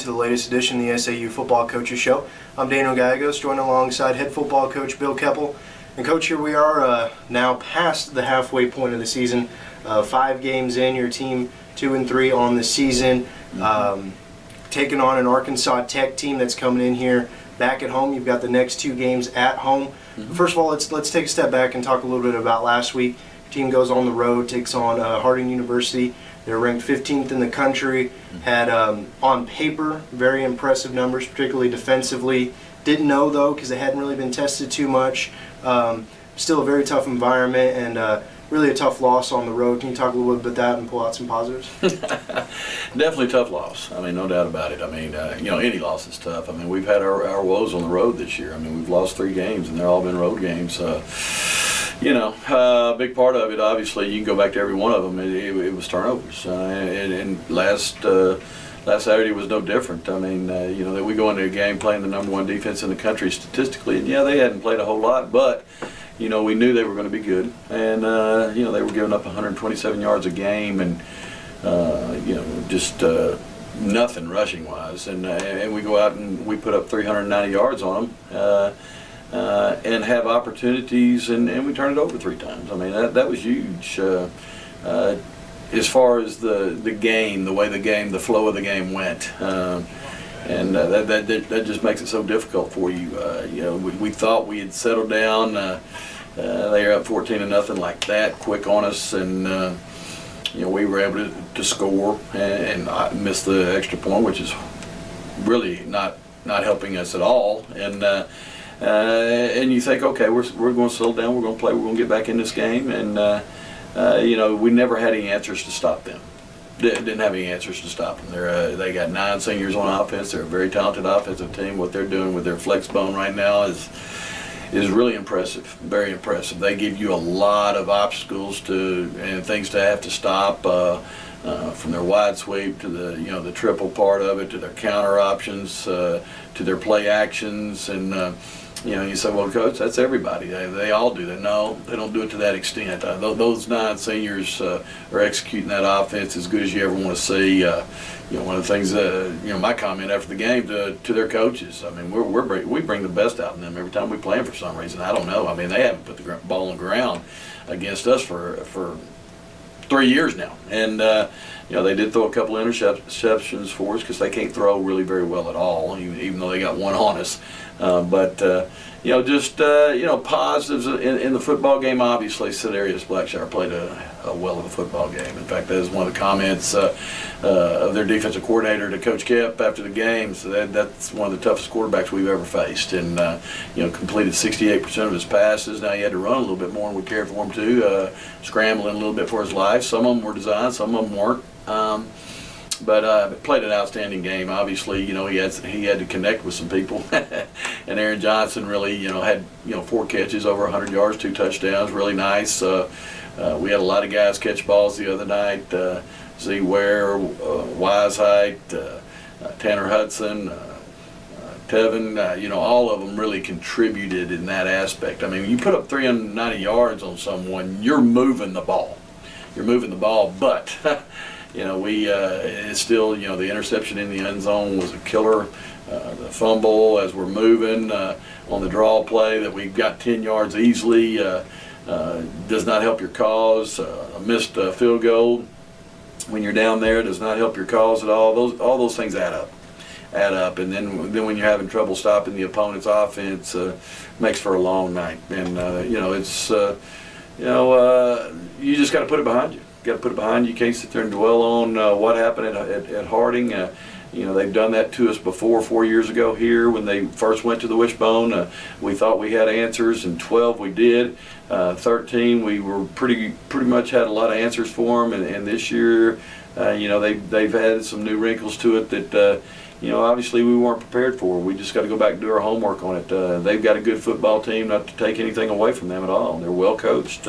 the latest edition of the SAU Football Coaches Show. I'm Daniel Gallegos, joined alongside head football coach Bill Keopple. And coach, here we are now past the halfway point of the season. 5 games in, your team 2-3 on the season. Taking on an Arkansas Tech team that's coming in here back at home. You've got the next 2 games at home. First of all, let's take a step back and talk a little bit about last week. Your team goes on the road, takes on Harding University. They're ranked 15th in the country. Had, on paper, very impressive numbers, particularly defensively. Didn't know, though, because they hadn't really been tested too much. Still a very tough environment and really a tough loss on the road. Can you talk a little bit about that and pull out some positives? Definitely tough loss. I mean, no doubt about it. I mean, you know, any loss is tough. I mean, we've had our woes on the road this year. I mean, we've lost 3 games, and they're all been road games. You know, a big part of it, obviously, you can go back to every one of them. It was turnovers, and last Saturday was no different. I mean, you know, that we go into a game playing the #1 defense in the country statistically, and yeah, they hadn't played a whole lot, but you know, we knew they were going to be good, and you know, they were giving up 127 yards a game, and you know, just nothing rushing wise, and we go out and we put up 390 yards on them. And have opportunities, and we turn it over 3 times. I mean, that was huge. As far as the game, the way the flow of the game went, and that just makes it so difficult for you. You know, we thought we had settled down. They were up 14-0 like that, quick on us, and you know, we were able to score and miss the extra point, which is really not helping us at all. And you think, okay, we're going to settle down, we're going to play, we're going to get back in this game, and you know, we never had any answers to stop them. Didn't have any answers to stop them. They got 9 seniors on offense. They're a very talented offensive team. What they're doing with their flex bone right now is really impressive, very impressive. They give you a lot of obstacles and things to have to stop. From their wide sweep to the triple part of it, to their counter options, to their play actions, and you know, you say, well, coach, that's everybody. They all do that. No, they don't do it to that extent. Those 9 seniors are executing that offense as good as you ever want to see. You know, one of the things, you know, my comment after the game to their coaches, I mean, we bring the best out in them every time we play them for some reason. I don't know. I mean, they haven't put the ball on the ground against us for 3 years now, and you know, they did throw a couple of interceptions for us because they can't throw really very well at all, even though they got 1 on us. But you know, just you know, positives in the football game. Obviously, Cedarius Blackshire played a well of a football game. In fact, that is one of the comments of their defensive coordinator to Coach Kep after the game. So that's one of the toughest quarterbacks we've ever faced, and you know, completed 68% of his passes. Now he had to run a little bit more, and we cared for him too, scrambling a little bit for his life. Some of them were designed, some of them weren't. But played an outstanding game. Obviously, you know, he had to connect with some people, and Aaron Johnson really, you know, had 4 catches over 100 yards, 2 touchdowns, really nice. We had a lot of guys catch balls the other night. Z Ware, Wiseheit, Tanner Hudson, Tevin, you know, all of them really contributed in that aspect. I mean, you put up 390 yards on someone, you're moving the ball. You're moving the ball, but you know, it's still, you know, the interception in the end zone was a killer. The fumble as we're moving on the draw play that we got 10 yards easily does not help your cause. A missed field goal when you're down there does not help your cause at all. All those things add up. And then when you're having trouble stopping the opponent's offense, makes for a long night. And you know, it's you know, you just got to put it behind you. Got to put it behind you. You can't sit there and dwell on what happened at Harding. You know, they've done that to us before, 4 years ago here when they first went to the Wishbone. We thought we had answers, and 12 we did. 13 we were pretty much had a lot of answers for them, and this year, you know, they've added some new wrinkles to it that you know, obviously we weren't prepared for. We just got to go back and do our homework on it. They've got a good football team, not to take anything away from them at all. They're well coached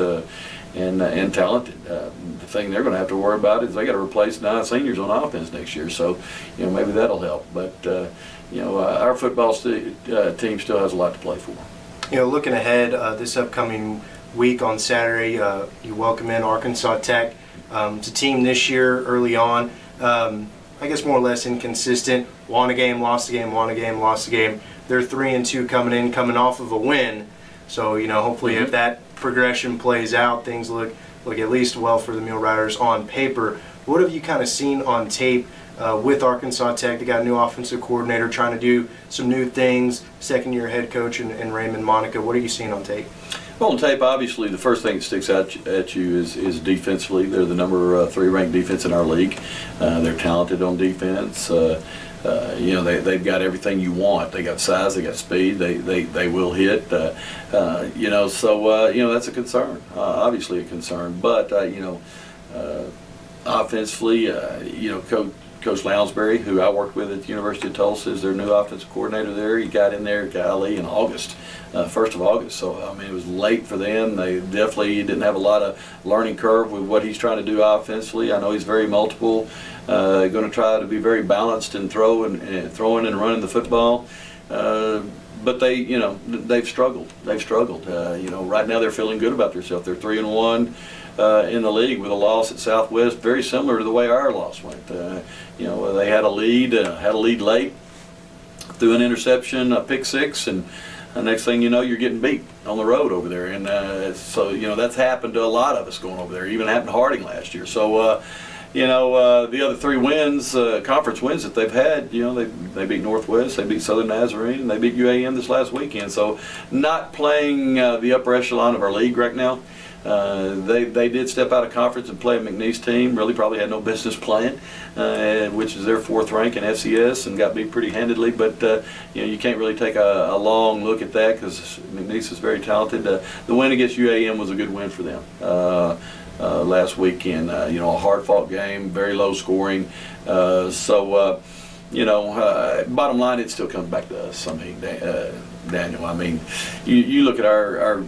and talented. The thing they're going to have to worry about is they got to replace 9 seniors on offense next year. So, you know, maybe that'll help. But you know, our football team still has a lot to play for. You know, looking ahead, this upcoming week on Saturday, you welcome in Arkansas Tech. It's a team this year early on. I guess, more or less inconsistent. Won a game, lost a game, won a game, lost a game. They're 3-2 coming off of a win. So, you know, hopefully if that progression plays out, things look at least well for the Mule Riders on paper. What have you kind of seen on tape with Arkansas Tech? They got a new offensive coordinator trying to do some new things, second-year head coach in Raymond Monica. What are you seeing on tape? Well, on tape, obviously, the first thing that sticks out at you is defensively. They're the number 3 ranked defense in our league. They're talented on defense. You know, they've got everything you want. They got size, they got speed, they will hit. You know, so you know, that's a concern. Obviously a concern. But you know, offensively, you know, Coach Lounsbury, who I worked with at the University of Tulsa, is their new offensive coordinator there. He got in there, golly, in August, 1st of August. So, I mean, it was late for them. They definitely didn't have a lot of learning curve with what he's trying to do offensively. I know he's very multiple, going to try to be very balanced in throwing and running the football. But they, you know, they've struggled. They've struggled. You know, right now they're feeling good about themselves. They're 3-1. In the league with a loss at Southwest, very similar to the way our loss went. You know, they had a lead late, threw an interception, a pick six, and the next thing you know, you're getting beat on the road over there. And so, you know, that's happened to a lot of us going over there. Even happened to Harding last year. So, you know, the other 3 wins, conference wins that they've had, you know, they beat Northwest, they beat Southern Nazarene, and they beat UAM this last weekend. So, not playing the upper echelon of our league right now. They did step out of conference and play a McNeese team. Really probably had no business playing, which is their 4th rank in FCS, and got beat pretty handedly. But you know, you can't really take a long look at that because McNeese is very talented. The win against UAM was a good win for them last weekend. You know, a hard-fought game, very low scoring. So you know, bottom line, it still comes back to us. I mean, Daniel. I mean, you look at our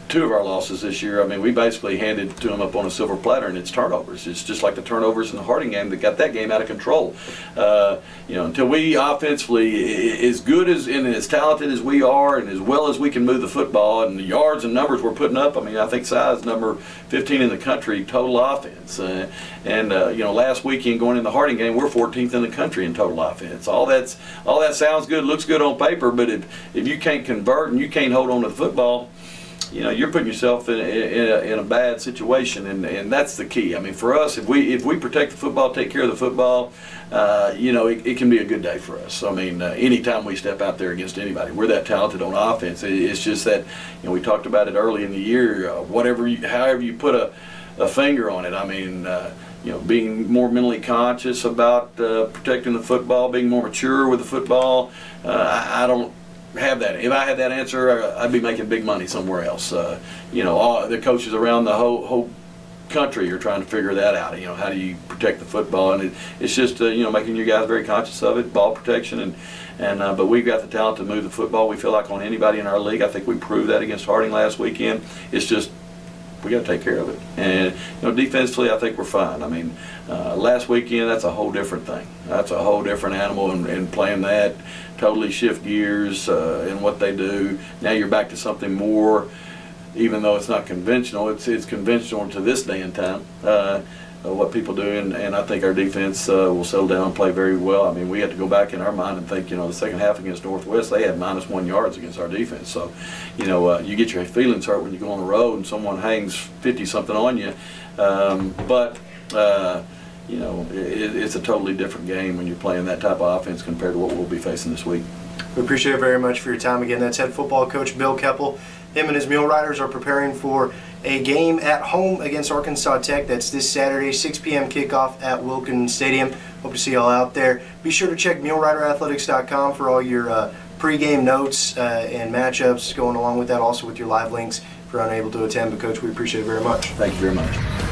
2 of our losses this year. I mean, we basically handed it to them up on a silver platter, and it's turnovers. It's just like the turnovers in the Harding game that got that game out of control. You know, until we offensively, as good as and as talented as we are, and as well as we can move the football, and the yards and numbers we're putting up. I mean, I think size number 15 in the country total offense. You know, last weekend going in the Harding game, we're 14th in the country in total offense. All that sounds good, looks good on paper, but if you can't convert and you can't hold on to the football, you know, you're putting yourself in a bad situation, and that's the key. I mean, for us, if we protect the football, take care of the football, you know, it can be a good day for us. I mean, anytime we step out there against anybody, we're that talented on offense. It's just that, you know, we talked about it early in the year. However you put a finger on it. I mean, you know, being more mentally conscious about protecting the football, being more mature with the football. I don't have that. If I had that answer, I'd be making big money somewhere else. You know, all the coaches around the whole country are trying to figure that out. You know, how do you protect the football? And it's just you know, making you guys very conscious of it, ball protection, but we've got the talent to move the football. We feel like on anybody in our league. I think we proved that against Harding last weekend. It's just we got to take care of it. And you know, defensively, I think we're fine. I mean, last weekend, that's a whole different thing. That's a whole different animal, and playing that totally shift gears in what they do. Now you're back to something more, even though it's not conventional. It's conventional to this day and time. What people do, and I think our defense will settle down and play very well. I mean, we have to go back in our mind and think, you know, the second half against Northwest, they had -1 yards against our defense. So, you know, you get your feelings hurt when you go on the road and someone hangs 50-something on you. You know, it's a totally different game when you're playing that type of offense compared to what we'll be facing this week. We appreciate it very much for your time again. That's head football coach Bill Keopple. Him and his Mule Riders are preparing for a game at home against Arkansas Tech. That's this Saturday, 6 p.m. kickoff at Wilkins Stadium. Hope to see y'all out there. Be sure to check MuleRiderAthletics.com for all your pregame notes and matchups going along with that, also with your live links if you're unable to attend. But Coach, we appreciate it very much. Thank you very much.